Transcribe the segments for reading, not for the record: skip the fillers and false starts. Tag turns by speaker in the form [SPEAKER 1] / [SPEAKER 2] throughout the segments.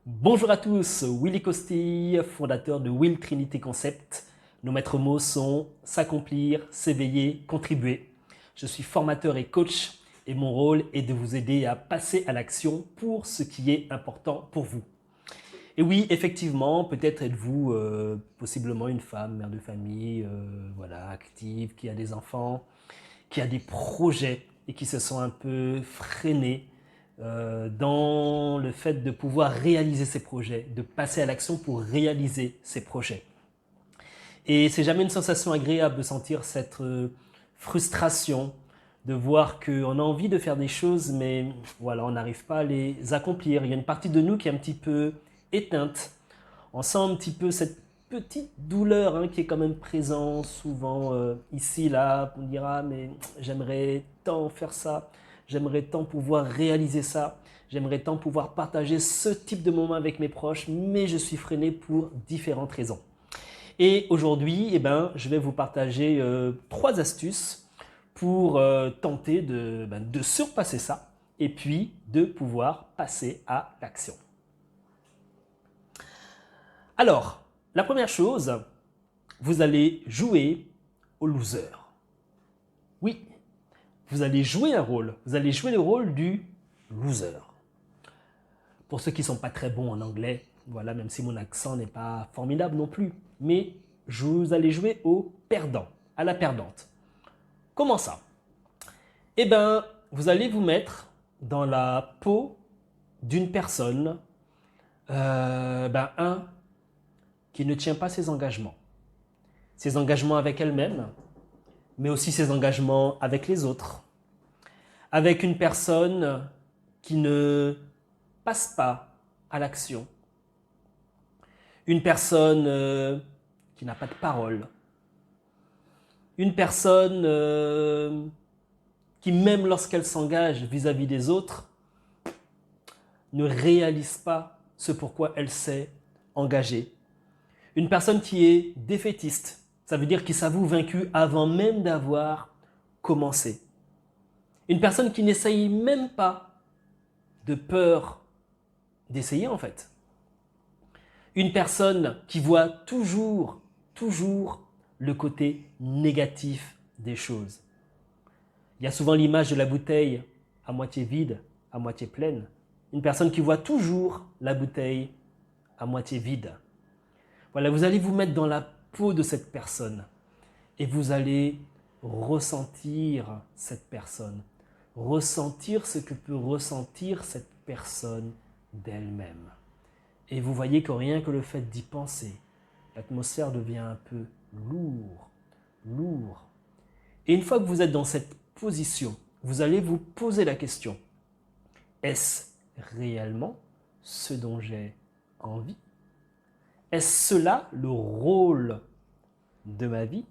[SPEAKER 1] Bonjour à tous, Willy Costi, fondateur de Will Trinity Concept. Nos maîtres mots sont s'accomplir, s'éveiller, contribuer. Je suis formateur et coach et mon rôle est de vous aider à passer à l'action pour ce qui est important pour vous. Et oui, effectivement, peut-être êtes-vous possiblement une femme, mère de famille, voilà, active, qui a des enfants, qui a des projets et qui se sent un peu freiné dans le fait de pouvoir réaliser ses projets, de passer à l'action pour réaliser ses projets. Et c'est jamais une sensation agréable de sentir cette frustration, de voir qu'on a envie de faire des choses, mais voilà, on n'arrive pas à les accomplir. Il y a une partie de nous qui est un petit peu éteinte. On sent un petit peu cette petite douleur qui est quand même présente souvent ici, là. On dira, mais j'aimerais tant faire ça, j'aimerais tant pouvoir réaliser ça, j'aimerais tant pouvoir partager ce type de moment avec mes proches, mais je suis freiné pour différentes raisons. Et aujourd'hui, je vais vous partager 3 astuces pour tenter de surpasser ça et puis de pouvoir passer à l'action. Alors, la première chose, vous allez jouer au loser. Oui, vous allez jouer un rôle. Vous allez jouer le rôle du loser. Pour ceux qui ne sont pas très bons en anglais, voilà, même si mon accent n'est pas formidable non plus, mais vous allez jouer au perdant, à la perdante. Comment ça? Eh bien, vous allez vous mettre dans la peau d'une personne, qui ne tient pas ses engagements. Ses engagements avec elle-même, mais aussi ses engagements avec les autres. Avec une personne qui ne passe pas à l'action. Une personne qui n'a pas de parole. Une personne qui, même lorsqu'elle s'engage vis-à-vis des autres, ne réalise pas ce pourquoi elle s'est engagée. Une personne qui est défaitiste, ça veut dire qu'il s'avoue vaincu avant même d'avoir commencé. Une personne qui n'essaye même pas de peur d'essayer en fait. Une personne qui voit toujours le côté négatif des choses. Il y a souvent l'image de la bouteille à moitié vide, à moitié pleine. Une personne qui voit toujours la bouteille à moitié vide. Voilà, vous allez vous mettre dans la peau de cette personne et vous allez ressentir cette personne. Ressentir ce que peut ressentir cette personne d'elle-même. Et vous voyez que rien que le fait d'y penser, l'atmosphère devient un peu lourd. Et une fois que vous êtes dans cette position, vous allez vous poser la question, est-ce réellement ce dont j'ai envie? Est-ce cela le rôle de ma vie?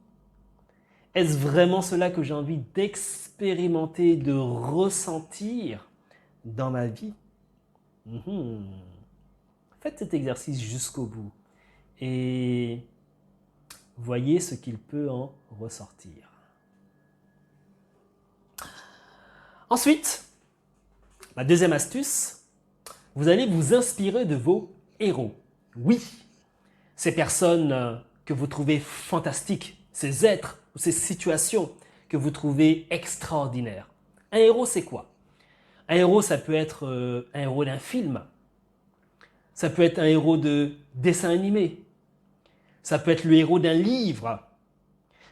[SPEAKER 1] Est-ce vraiment cela que j'ai envie d'expérimenter, de ressentir dans ma vie? Faites cet exercice jusqu'au bout et voyez ce qu'il peut en ressortir. Ensuite, la deuxième astuce, vous allez vous inspirer de vos héros. Oui, ces personnes que vous trouvez fantastiques, ces êtres ou ces situations que vous trouvez extraordinaires. Un héros, c'est quoi? Un héros, ça peut être un héros d'un film. Ça peut être un héros de dessin animé. Ça peut être le héros d'un livre.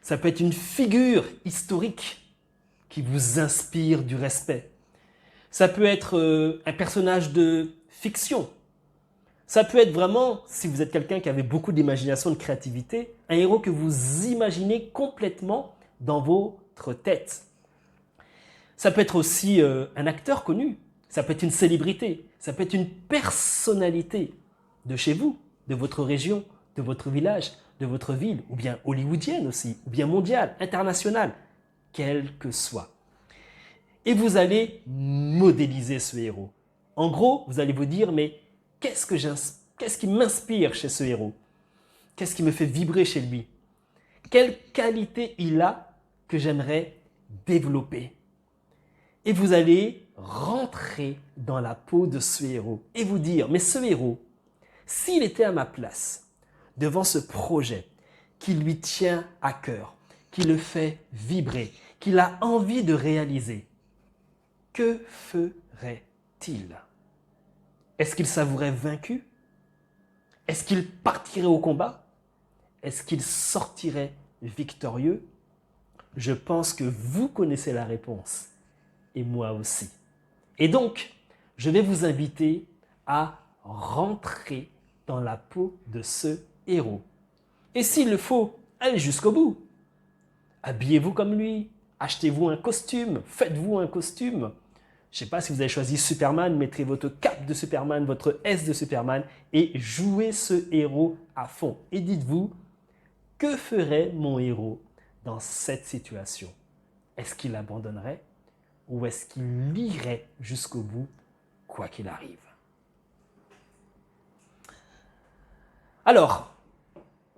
[SPEAKER 1] Ça peut être une figure historique qui vous inspire du respect. Ça peut être un personnage de fiction. Ça peut être vraiment, si vous êtes quelqu'un qui avait beaucoup d'imagination, de créativité, un héros que vous imaginez complètement dans votre tête. Ça peut être aussi un acteur connu. Ça peut être une célébrité. Ça peut être une personnalité de chez vous, de votre région, de votre village, de votre ville, ou bien hollywoodienne aussi, ou bien mondiale, internationale, quel que soit. Et vous allez modéliser ce héros. En gros, vous allez vous dire, mais qu'est-ce qui m'inspire chez ce héros? Qu'est-ce qui me fait vibrer chez lui? Quelle qualité il a que j'aimerais développer? Et vous allez rentrer dans la peau de ce héros et vous dire, mais ce héros, S'il était à ma place, devant ce projet qui lui tient à cœur, qui le fait vibrer, qu'il a envie de réaliser, que ferait-il? Est-ce qu'il s'avouerait vaincu? Est-ce qu'il partirait au combat? Est-ce qu'il sortirait victorieux? Je pense que vous connaissez la réponse, et moi aussi. Et donc, je vais vous inviter à rentrer dans la peau de ce héros. Et s'il le faut, allez jusqu'au bout. Habillez-vous comme lui, achetez-vous un costume, faites-vous un costume. Je ne sais pas si vous avez choisi Superman, mettrez votre cape de Superman, votre S de Superman et jouez ce héros à fond. Et dites-vous, que ferait mon héros dans cette situation? Est-ce qu'il abandonnerait ou est-ce qu'il irait jusqu'au bout, quoi qu'il arrive? Alors,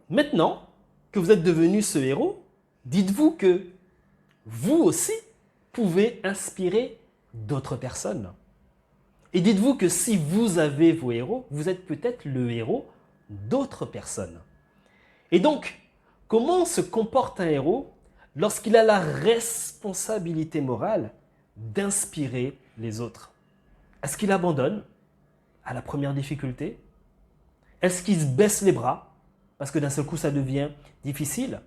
[SPEAKER 1] maintenant que vous êtes devenu ce héros, dites-vous que vous aussi pouvez inspirer d'autres personnes. Et dites-vous que si vous avez vos héros, vous êtes peut-être le héros d'autres personnes. Et donc, comment se comporte un héros lorsqu'il a la responsabilité morale d'inspirer les autres? Est-ce qu'il abandonne à la première difficulté? Est-ce qu'il se baisse les bras parce que d'un seul coup ça devient difficile?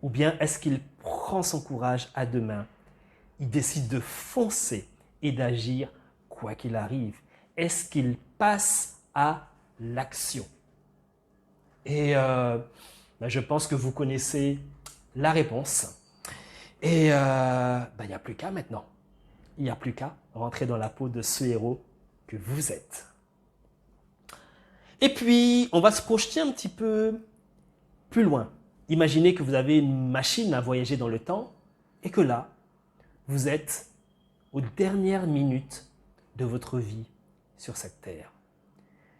[SPEAKER 1] Ou bien est-ce qu'il prend son courage à deux mains? Il décide de foncer et d'agir quoi qu'il arrive. Est-ce qu'il passe à l'action? Et je pense que vous connaissez la réponse. Et il n'y a plus qu'à maintenant. Il n'y a plus qu'à rentrer dans la peau de ce héros que vous êtes. Et puis, on va se projeter un petit peu plus loin. Imaginez que vous avez une machine à voyager dans le temps et que là, vous êtes aux dernières minutes de votre vie sur cette terre.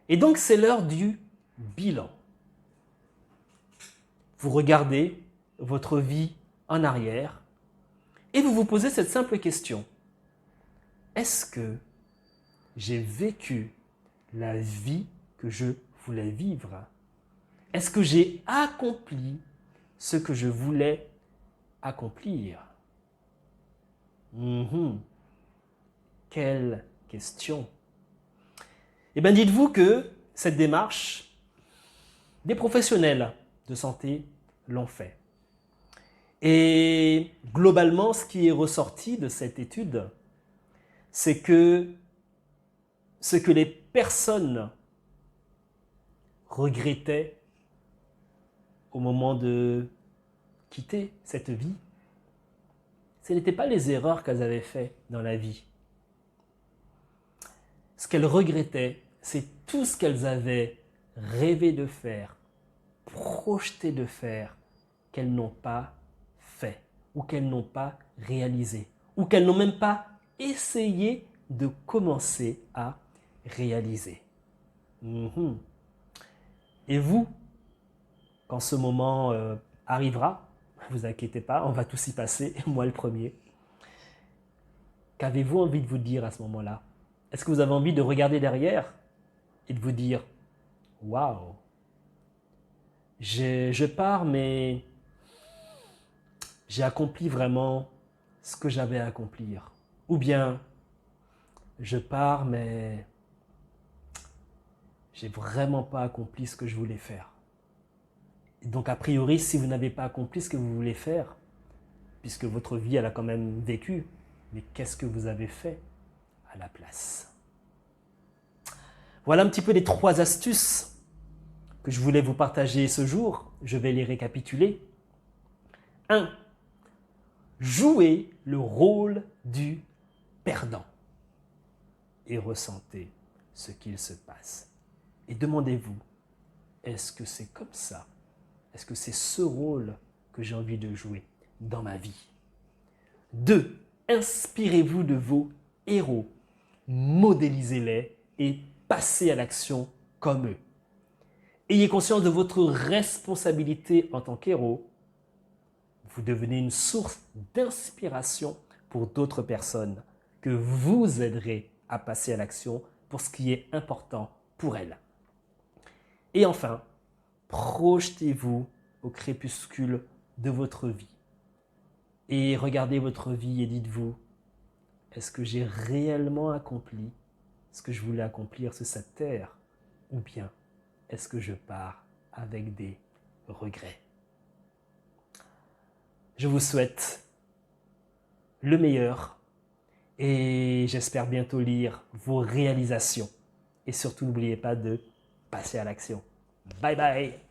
[SPEAKER 1] Et donc, c'est l'heure du bilan. Vous regardez votre vie en arrière et vous vous posez cette simple question. Est-ce que j'ai vécu la vie que je voulais vivre? Est-ce que j'ai accompli ce que je voulais accomplir? Quelle question! Eh bien, dites-vous que cette démarche, des professionnels de santé l'ont fait. Et globalement, ce qui est ressorti de cette étude, c'est que ce que les personnes regrettaient au moment de quitter cette vie, ce n'étaient pas les erreurs qu'elles avaient faites dans la vie. Ce qu'elles regrettaient, c'est tout ce qu'elles avaient rêvé de faire, projeté de faire, qu'elles n'ont pas fait, ou qu'elles n'ont pas réalisé, ou qu'elles n'ont même pas essayé de commencer à réaliser. Et vous, quand ce moment arrivera, ne vous inquiétez pas, on va tous y passer, moi le premier. Qu'avez-vous envie de vous dire à ce moment-là? Est-ce que vous avez envie de regarder derrière et de vous dire « Waouh, je pars, mais j'ai accompli vraiment ce que j'avais à accomplir. » Ou bien « Je pars, mais j'ai vraiment pas accompli ce que je voulais faire. » Et donc, a priori, si vous n'avez pas accompli ce que vous voulez faire, puisque votre vie, elle a quand même vécu, mais qu'est-ce que vous avez fait à la place? Voilà un petit peu les 3 astuces que je voulais vous partager ce jour. Je vais les récapituler. 1. Jouez le rôle du perdant et ressentez ce qu'il se passe. Et demandez-vous, est-ce que c'est comme ça? Est-ce que c'est ce rôle que j'ai envie de jouer dans ma vie? 2. Inspirez-vous de vos héros, modélisez-les et passez à l'action comme eux. Ayez conscience de votre responsabilité en tant qu'héros. Vous devenez une source d'inspiration pour d'autres personnes que vous aiderez à passer à l'action pour ce qui est important pour elles. Et enfin, projetez-vous au crépuscule de votre vie. Et regardez votre vie et dites-vous, est-ce que j'ai réellement accompli ce que je voulais accomplir sur cette terre? Ou bien est-ce que je pars avec des regrets? Je vous souhaite le meilleur et j'espère bientôt lire vos réalisations. Et surtout, n'oubliez pas de passer à l'action. Bye bye!